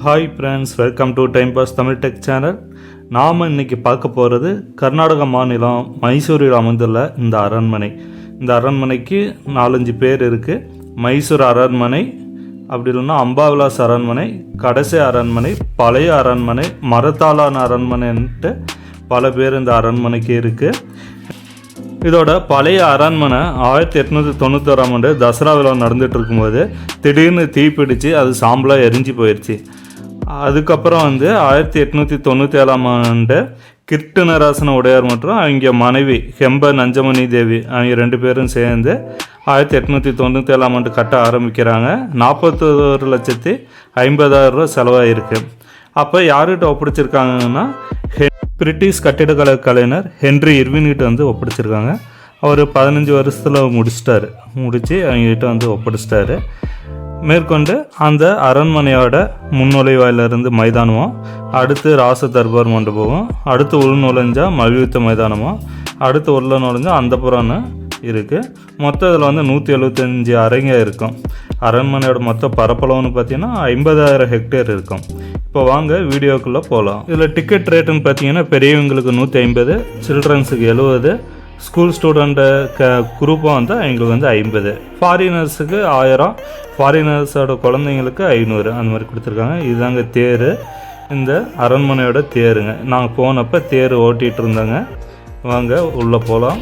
Hi friends, welcome to time pass Tamil tech channel. நாம் இன்றைக்கி பார்க்க போகிறது கர்நாடக மாநிலம் மைசூரில் அமைந்துள்ள இந்த அரண்மனை. இந்த அரண்மனைக்கு 4-5 பேர் இருக்குது. மைசூர் அரண்மனை, அப்படி இல்லைன்னா அம்பாவிலாஸ் அரண்மனை, கடைசி அரண்மனை, பழைய அரண்மனை, மரத்தாலான அரண்மனைன்ட்டு பல பேர் இந்த அரண்மனைக்கு இருக்குது. இதோட பழைய அரண்மனை 1891ஆம் ஆண்டு தசரா விழா நடந்துகிட்டு இருக்கும்போது திடீர்னு தீப்பிடிச்சு அது சாம்பலாக எரிஞ்சு போயிடுச்சு. அதுக்கப்புறம் 1897ஆம் ஆண்டு கிருட்டிணராசன உடையார் மற்றும் அவங்க மனைவி ஹெம்ப நஞ்சமணி தேவி அவங்க 2 பேரும் சேர்ந்து 1897ஆம் ஆண்டு கட்ட ஆரம்பிக்கிறாங்க. 41,50,000 ரூபா செலவாயிருக்கு. அப்போ யார்கிட்ட ஒப்படைச்சிருக்காங்கன்னா பிரிட்டிஷ் கட்டிடக்கலை கலைஞர் ஹென்றி இர்வின்கிட்ட ஒப்படைச்சிருக்காங்க. அவர் 15 வருஷத்தில் முடித்து அவங்ககிட்ட ஒப்படைச்சிட்டாரு. மேற்கொண்டு அந்த அரண்மனையோட முன்னுழைவாயிலிருந்து மைதானமும், அடுத்து ராச தர்பார் மண்டபமும், அடுத்து உள் நுழைஞ்சா மல்யுத்த மைதானமும், அடுத்து உள்ள நுழைஞ்சா அந்தப்புறம்னு இருக்குது. மொத்தம் இதில் 175 அறைங்க இருக்கும். அரண்மனையோட மொத்த பரப்பளவுன்னு பார்த்தீங்கன்னா 50,000 ஹெக்டேர் இருக்கும். இப்போ வாங்க வீடியோக்குள்ளே போகலாம். இதில் டிக்கெட் ரேட்டுன்னு பார்த்தீங்கன்னா பெரியவங்களுக்கு 150, சில்ட்ரன்ஸுக்கு 70, ஸ்கூல் ஸ்டூடெண்ட்டு குரூப்பாக அவங்களுக்கு 50, ஃபாரினர்ஸுக்கு 1000, ஃபாரினர்ஸோட குழந்தைங்களுக்கு 500 அந்த மாதிரி கொடுத்துருக்காங்க. இதுதாங்க தேர், இந்த அரண்மனையோட தேருங்க. நாங்கள் போனப்போ தேர் ஓட்டிகிட்டு இருந்தாங்க. வாங்க உள்ளே போகலாம்.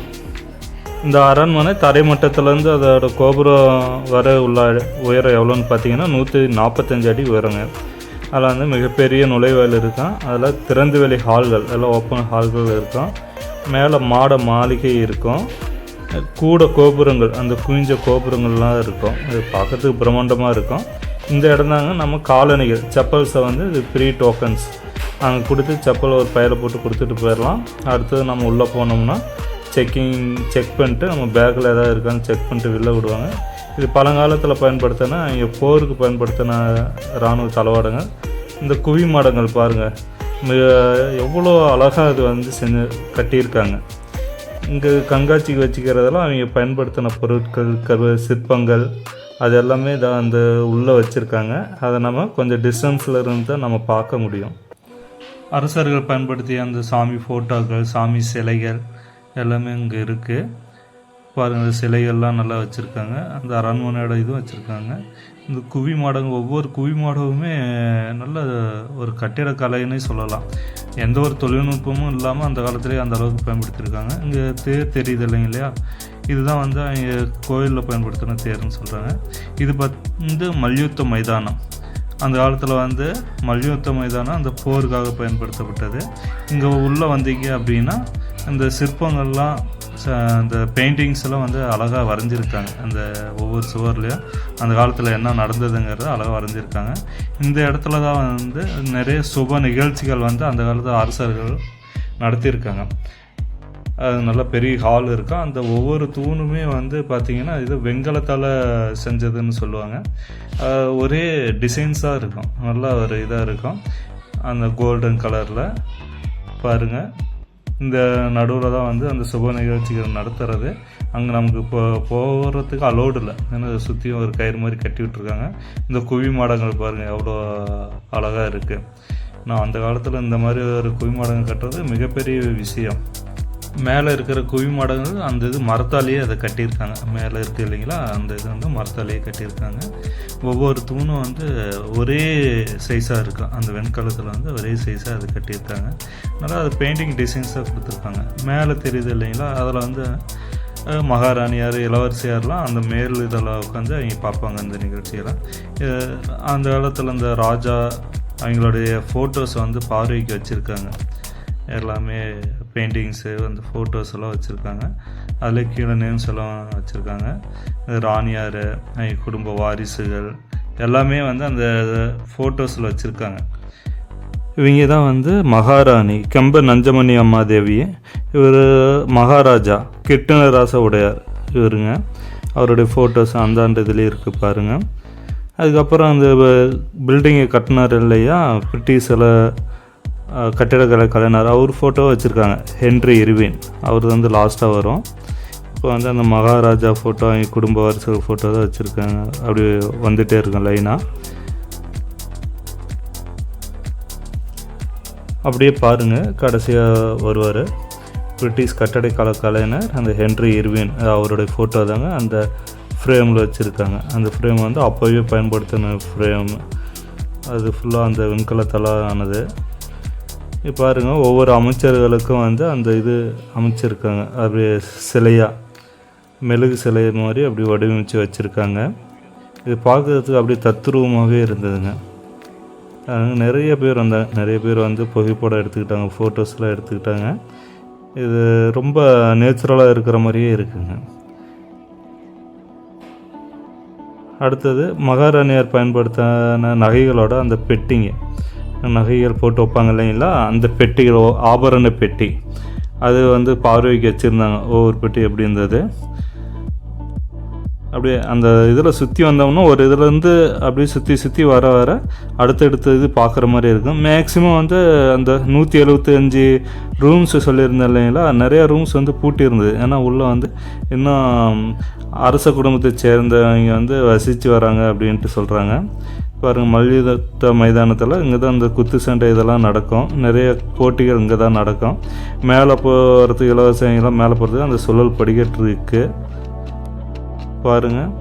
இந்த அரண்மனை தரைமட்டத்திலேருந்து அதோட கோபுரம் வர உள்ள உயரம் எவ்வளோன்னு பார்த்தீங்கன்னா 145 அடி உயரங்க. அதில் மிகப்பெரிய நுழைவாயில் இருக்கும். அதில் திறந்தவெளி ஹால்கள், எல்லாம் ஓப்பன் ஹால்கள் இருக்கும். மேலே மாட மாளிகை இருக்கும். கூட கோபுரங்கள், அந்த குவிஞ்ச கோபுரங்கள்லாம் இருக்கும். இது பார்க்கறதுக்கு பிரம்மாண்டமாக இருக்கும். இந்த இடம் தாங்க நம்ம காலணிகள், செப்பல்ஸை இது ஃப்ரீ டோக்கன்ஸ் அங்கே கொடுத்து செப்பல் ஒரு பையில போட்டு கொடுத்துட்டு போயிடலாம். அடுத்தது நம்ம உள்ளே போனோம்னா செக் பண்ணிட்டு நம்ம பேக்கில் எதாவது இருக்கான்னு செக் பண்ணிட்டு வெளில விடுவாங்க. இது பழங்காலத்தில் பயன்படுத்தினா இங்கே போருக்கு பயன்படுத்தின இராணுவ தளவாடங்கள். இந்த குவி மாடங்கள் பாருங்கள், எவ்வளோ அழகாக இது கட்டியிருக்காங்க. இங்கே கண்காட்சிக்கு வச்சுக்கிறதெல்லாம் அவங்க பயன்படுத்தின பொருட்கள், சிற்பங்கள், அது எல்லாமே அந்த உள்ளே வச்சுருக்காங்க. அதை நம்ம கொஞ்சம் டிஸ்டன்ஸில் இருந்து தான் நம்ம பார்க்க முடியும். அரசர்கள் பயன்படுத்திய அந்த சாமி ஃபோட்டோக்கள், சாமி சிலைகள் எல்லாமே இங்கே இருக்குது. பாருங்கள், சிலைகள்லாம் நல்லா வச்சுருக்காங்க. அந்த அரண்மனையோட இதுவும் வச்சுருக்காங்க. இந்த குவி மாடங்கள், ஒவ்வொரு குவி மாடமுமே நல்ல ஒரு கட்டிடக்கலைன்னே சொல்லலாம். எந்த ஒரு தொழில்நுட்பமும் இல்லாமல் அந்த காலத்துலேயே அந்த அளவுக்கு பயன்படுத்தியிருக்காங்க. இங்கே தேர் தெரியுது இல்லைங்க இல்லையா, இதுதான் அவங்க கோயிலில் பயன்படுத்தின தேர்ன்னு சொல்கிறாங்க. இது மல்யுத்த மைதானம். அந்த காலத்தில் மல்யுத்த மைதானம் அந்த போருக்காக பயன்படுத்தப்பட்டது. இங்கே உள்ளே வந்தீங்க அப்படின்னா அந்த சிற்பங்கள்லாம், அந்த பெயிண்டிங்ஸ் எல்லாம் அழகாக வரைஞ்சிருக்காங்க. அந்த ஒவ்வொரு சுவர்லேயும் அந்த காலத்தில் என்ன நடந்ததுங்கிறத அழகாக வரைஞ்சிருக்காங்க. இந்த இடத்துல தான் நிறைய சுப நிகழ்ச்சிகள் அந்த காலத்து அரசர்கள் நடத்தியிருக்காங்க. அது நல்ல பெரிய ஹால் இருக்கும். அந்த ஒவ்வொரு தூணுமே பார்த்திங்கன்னா இது வெண்கலத்தால் செஞ்சதுன்னு சொல்லுவாங்க. ஒரே டிசைன்ஸாக இருக்கும், நல்லா ஒரு இதாக இருக்கும். அந்த கோல்டன் கலரில் பாருங்கள். இந்த நடுவில் தான் அந்த சுப நிகழ்ச்சிகள் நடத்துறது. அங்கே நமக்கு இப்போ போகிறதுக்கு அலோடு இல்லை, ஏன்னா சுற்றியும் ஒரு கயிறு மாதிரி கட்டி விட்டுருக்காங்க. இந்த குவி மாடங்கள் பாருங்கள் எவ்வளோ அழகாக இருக்குது. நான் அந்த காலத்தில் இந்த மாதிரி ஒரு குவி மாடங்கள் கட்டுறது மிகப்பெரிய விஷயம். மேலே இருக்கிற குவி மாடங்கள் அந்த இது மரத்தாலேயே அதை கட்டியிருக்காங்க. மேலே இருக்குது இல்லைங்களா, அந்த இது மரத்தாலேயே கட்டியிருக்காங்க. ஒவ்வொரு தூணும் ஒரே சைஸாக இருக்கும். அந்த வெண்கலத்தில் ஒரே சைஸாக அது கட்டியிருக்காங்க. அதனால் அது பெயிண்டிங் டிசைன்ஸாக கொடுத்துருக்காங்க. மேலே தெரியுது இல்லைங்களா, அதில் மகாராணியார், இளவரசியார்லாம் அந்த மேல் இதில் உட்காந்து அவங்க பார்ப்பாங்க அந்த நிகழ்ச்சியெல்லாம். அந்த காலத்தில் அந்த ராஜா அவங்களுடைய ஃபோட்டோஸ் பார்வைக்கு வச்சுருக்காங்க. எல்லாமே பெயிண்டிங்ஸு, அந்த ஃபோட்டோஸ் எல்லாம் வச்சுருக்காங்க. அதில் கீழே நேம்ஸ் எல்லாம் வச்சுருக்காங்க. ராணியார், குடும்ப வாரிசுகள் எல்லாமே அந்த ஃபோட்டோஸில் வச்சுருக்காங்க. இவங்க தான் மகாராணி கெம்ப நஞ்சமணி அம்மா தேவி. இவர் மகாராஜா கிருட்டிணராச உடையார் இவருங்க. அவருடைய ஃபோட்டோஸ் அந்த இதுலேயே இருக்குது பாருங்கள். அதுக்கப்புறம் அந்த பில்டிங்கை கட்டினார் இல்லையா, பிரிட்டிஷில் கட்டிடக்கலை கலைஞர், அவர் ஃபோட்டோ வச்சுருக்காங்க. ஹென்றி இர்வின், அவர் லாஸ்ட்டாக வரும். இப்போ அந்த மகாராஜா ஃபோட்டோ, அவங்க குடும்ப வாரிசுகள் ஃபோட்டோ தான் வச்சுருக்காங்க. அப்படி வந்துகிட்டே இருக்கும் லைனாக. அப்படியே பாருங்கள், கடைசியாக வருவார் பிரிட்டிஷ் கட்டடக்கலை கலைஞர் அந்த ஹென்றி இர்வின், அவருடைய ஃபோட்டோ தாங்க அந்த ஃப்ரேமில் வச்சுருக்காங்க. அந்த ஃப்ரேம் வந்து அப்போவே பயன்படுத்தின ஃப்ரேம், அது ஃபுல்லாக அந்த வெண்கலத்தால் ஆனது. இப்போ பாருங்கள், ஒவ்வொரு அமைச்சர்களுக்கும் வந்து அந்த இது அமைச்சிருக்காங்க, அப்படியே சிலையாக மெழுகு சிலை மாதிரி அப்படி வடிவமைச்சு வச்சுருக்காங்க. இது பார்க்குறதுக்கு அப்படியே தத்ரூபமாகவே இருந்ததுங்க. நிறைய பேர் வந்து புகைப்படம் எடுத்துக்கிட்டாங்க, ஃபோட்டோஸ்லாம் எடுத்துக்கிட்டாங்க. இது ரொம்ப நேச்சுரலாக இருக்கிற மாதிரியே இருக்குங்க. அடுத்தது மகாராணியார் பயன்படுத்தின நகைகளோட அந்த பெட்டிங்க, நகைகள் போட்டு வைப்பாங்க இல்லைங்களா, அந்த பெட்டிகள், ஆபரண பெட்டி, அது வந்து பார்வைக்கு வச்சுருந்தாங்க. ஒவ்வொரு பெட்டி எப்படி இருந்தது அப்படியே அந்த இதில் சுற்றி வந்தோம்னா ஒரு இதுலேருந்து அப்படியே சுற்றி வர அடுத்தடுத்த இது பார்க்குற மாதிரி இருக்கும். மேக்ஸிமம் வந்து அந்த 175 ரூம்ஸ் சொல்லியிருந்தேன் இல்லைங்களா, நிறையா ரூம்ஸ் வந்து பூட்டி இருந்தது. ஏன்னா உள்ளே வந்து இன்னும் அரச குடும்பத்தை சேர்ந்தவங்க வந்து வசித்து வராங்க அப்படின்ட்டு சொல்கிறாங்க. பாருங்கள், மல்யுத்த மைதானத்தில் இங்கே தான் இந்த குத்து சண்டை இதெல்லாம் நடக்கும், நிறைய போட்டிகள் இங்கே தான் நடக்கும். மேலே போகிறதுக்கு இலவசங்களாம் மேலே போகிறதுக்கு அந்த சுழல் படிக்கட்டு இருக்குது. பாருங்கள்,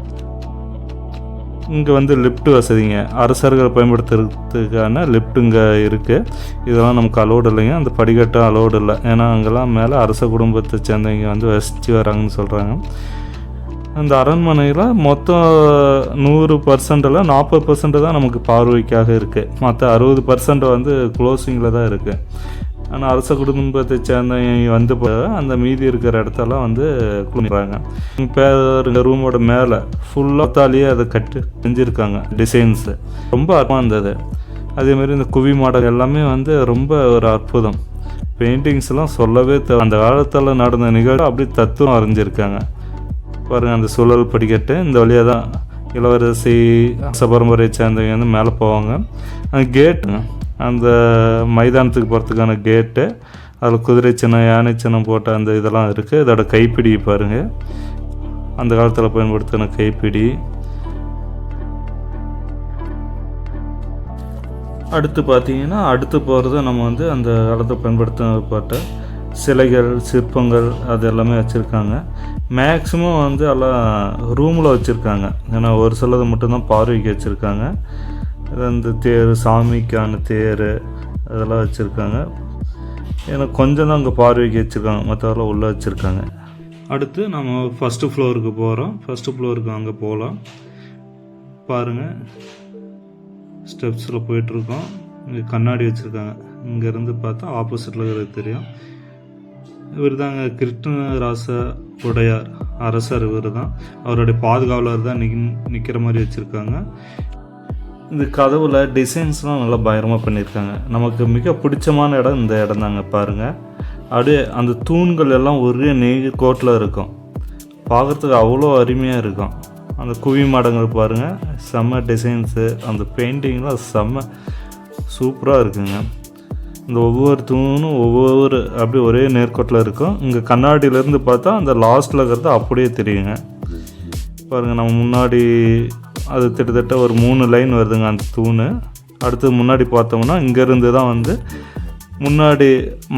இங்கே வந்து லிஃப்ட் வசதிங்க, அரசர்கள் பயன்படுத்துறதுக்கான லிஃப்ட் இங்கே இருக்குது. இதெல்லாம் நமக்கு அலோடு இல்லைங்க, அந்த படிக்கட்டும் அலோடு இல்லை. ஏன்னா அங்கெல்லாம் மேலே அரச குடும்பத்தை சேர்ந்தவங்க வந்து வசித்து வராங்கன்னு சொல்கிறாங்க. அந்த அரண்மனையில் மொத்தம் 100%ல் 40% தான் நமக்கு பார்வைக்காக இருக்குது. மற்ற 60% வந்து க்ளோசிங்கில் தான் இருக்குது. ஆனால் அரச குடும்பத்தை சேர்ந்தவங்க வந்து அந்த மீதி இருக்கிற இடத்தெல்லாம் வந்து குளிக்கிறாங்க. இப்போ இந்த ரூமோட மேலே ஃபுல்லாத்தாலேயே அதை செஞ்சுருக்காங்க, டிசைன்ஸு ரொம்ப அற்புதமாக இருந்தது. அதேமாதிரி இந்த குவி மாடல் எல்லாமே வந்து ரொம்ப ஒரு அற்புதம். பெயிண்டிங்ஸ்லாம் சொல்லவே அந்த காலத்தில் நடந்த நிகழ்வு அப்படி தத்துவம் வரைஞ்சிருக்காங்க. பாருங்கள், அந்த சுழல் படிக்கட்டு இந்த வழியாக தான் இளவரசி பரம்பரையை சேர்ந்தவங்க வந்து மேலே போவாங்க. அந்த கேட்டுங்க, அந்த மைதானத்துக்கு போகிறதுக்கான கேட்டு, அதில் குதிரை சின்னம், யானை சின்னம் போட்ட அந்த இதெல்லாம் இருக்குது. இதோட கைப்பிடி பாருங்கள், அந்த காலத்தில் பயன்படுத்தின கைப்பிடி. அடுத்து பார்த்தீங்கன்னா, அடுத்து போகிறது நம்ம வந்து அந்த காலத்தில் பயன்படுத்தப்பட்ட சிலைகள், சிற்பங்கள், அது எல்லாமே வச்சுருக்காங்க. மேக்ஸிமம் வந்து எல்லாம் ரூமில் வச்சுருக்காங்க. ஏன்னா ஒரு சிலது மட்டும்தான் பார்வைக்கு வச்சுருக்காங்க. அந்த தேர், சாமிக்கான தேர், அதெல்லாம் வச்சுருக்காங்க. ஏன்னா கொஞ்சம் தான் அங்கே பார்வைக்கு வச்சுருக்காங்க, மற்றவரெல்லாம் உள்ளே வச்சுருக்காங்க. அடுத்து நம்ம ஃபஸ்ட்டு ஃப்ளோருக்கு போகிறோம். ஃபஸ்ட்டு ஃப்ளோருக்கு அங்கே போகலாம். பாருங்கள், ஸ்டெப்ஸில் போயிட்டுருக்கோம். இங்கே கண்ணாடி வச்சுருக்காங்க. இங்கேருந்து பார்த்தா ஆப்போசிட்டில் இருக்கிறது தெரியும். இவர் தாங்க கிருஷ்ணராச உடையார் அரசர். இவர் தான், அவருடைய பாதுகாவலர் தான் நிற்கிற மாதிரி வச்சுருக்காங்க. இந்த கதவுல டிசைன்ஸ்லாம் நல்லா பயங்கரமாக பண்ணியிருக்காங்க. நமக்கு மிக பிடிச்சமான இடம் இந்த இடம் தாங்க. பாருங்கள், அப்படியே அந்த தூண்கள் எல்லாம் ஒரே கோட்டில் இருக்கும், பார்க்குறதுக்கு அவ்வளோ அருமையாக இருக்கும். அந்த குவி மாடங்கள் பாருங்கள், செம்ம டிசைன்ஸு, அந்த பெயிண்டிங்லாம் செம்ம சூப்பராக இருக்குங்க. இந்த ஒவ்வொரு தூணும் ஒவ்வொரு அப்படியே ஒரே நேர்கோட்டில் இருக்கும். இங்கே கண்ணாடியிலேருந்து பார்த்தா அந்த லாஸ்ட்டில் இருக்கிறது அப்படியே தெரியுங்க. பாருங்கள், நம்ம முன்னாடி அது கிட்டத்தட்ட ஒரு 3 லைன் வருதுங்க அந்த தூண். அடுத்து முன்னாடி பார்த்தோம்னா இங்கேருந்து தான் வந்து முன்னாடி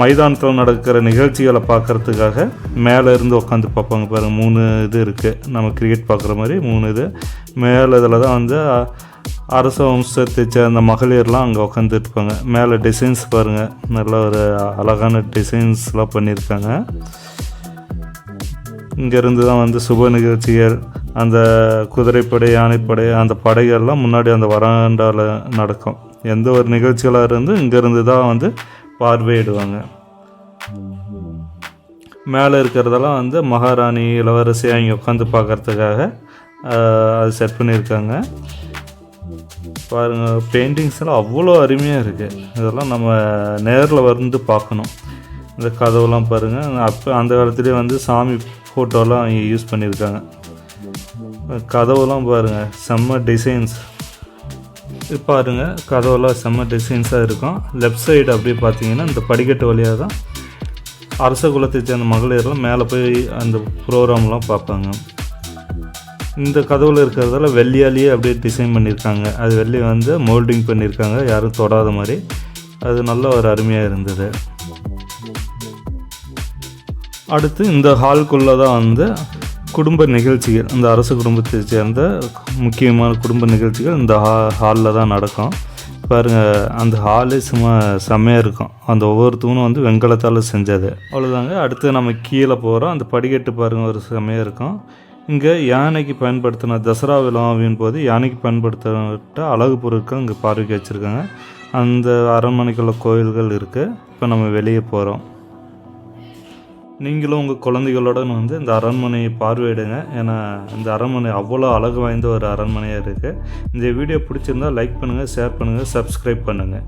மைதானத்தில் நடக்கிற நிகழ்ச்சிகளை பார்க்குறதுக்காக மேலே இருந்து உட்காந்து பார்ப்பாங்க. பாருங்கள், 3 இது இருக்குது, நம்ம கிரிக்கெட் பார்க்குற மாதிரி 3 இது. மேலே இதில் தான் வந்து அரச வம்சத்தை சேர்ந்த மகளிர்லாம் அங்கே உட்காந்துருப்பாங்க. மேலே டிசைன்ஸ் பாருங்கள், நல்ல ஒரு அழகான டிசைன்ஸ்லாம் பண்ணியிருக்காங்க. இங்கேருந்து தான் வந்து சுப நிகழ்ச்சிகள், அந்த குதிரைப்படை, யானைப்படை, அந்த படைகள்லாம் முன்னாடி அந்த வராண்டாவில் நடக்கும். எந்த ஒரு நிகழ்ச்சிகளாக இருந்து இங்கேருந்து தான் வந்து பார்வையிடுவாங்க. மேலே இருக்கிறதெல்லாம் வந்து மகாராணி, இளவரசி அவங்க உட்காந்து பார்க்குறதுக்காக அது செட் பண்ணியிருக்காங்க. பாருங்கள், பெயிண்டிங்ஸ்லாம் அவ்வளோ அருமையாக இருக்குது. இதெல்லாம் நம்ம நேரில் வந்து பார்க்கணும். இந்த கதவுலாம் பாருங்கள், அப்போ அந்த காலத்துலேயே வந்து சாமி ஃபோட்டோலாம் இங்கே யூஸ் பண்ணியிருக்காங்க. கதவுலாம் பாருங்கள், செம்ம டிசைன்ஸ். பாருங்கள், கதவுலாம் செம்ம டிசைன்ஸாக இருக்கும். லெஃப்ட் சைடு அப்படியே பார்த்தீங்கன்னா இந்த படிக்கட்டு வழியாக தான் அரச குலத்தை சேர்ந்த மகளிர்லாம் மேலே போய் அந்த ப்ரோக்ராம்லாம் பார்ப்பாங்க. இந்த கதவில் இருக்கிறதால வெள்ளியாலேயே அப்படியே டிசைன் பண்ணியிருக்காங்க. அது வெள்ளி வந்து மோல்டிங் பண்ணியிருக்காங்க, யாரும் தொடாத மாதிரி. அது நல்ல ஒரு அருமையாக இருந்தது. அடுத்து இந்த ஹால்குள்ளே தான் வந்து குடும்ப நிகழ்ச்சிகள், இந்த அரசு குடும்பத்தை சேர்ந்த முக்கியமான குடும்ப நிகழ்ச்சிகள் இந்த ஹாலில் தான் நடக்கும். பாருங்கள், அந்த ஹாலே சும்மா செம்மையாக இருக்கும். அந்த ஒவ்வொரு தூணும் வந்து வெண்கலத்தால் செஞ்சது. அவ்வளோதாங்க. அடுத்து நம்ம கீழே போகிறோம். அந்த படிக்கட்டு பாருங்கள், ஒரு செம்மையாக இருக்கும். இங்கே யானைக்கு பயன்படுத்தின தசரா விழாவின் போது யானைக்கு பயன்படுத்தப்பட்ட அழகு பொருட்கள் இங்கே பார்வைக்கு வச்சுருக்காங்க. அந்த அரண்மனைக்குள்ள கோயில்கள் இருக்குது. இப்போ நம்ம வெளியே போகிறோம். நீங்களும் உங்கள் குழந்தைகளுடன் வந்து இந்த அரண்மனையை பார்வையிடுங்க. ஏன்னா இந்த அரண்மனை அவ்வளோ அழகு வாய்ந்த ஒரு அரண்மனையாக இருக்குது. இந்த வீடியோ பிடிச்சிருந்தால் லைக் பண்ணுங்கள், ஷேர் பண்ணுங்கள், சப்ஸ்கிரைப் பண்ணுங்கள்.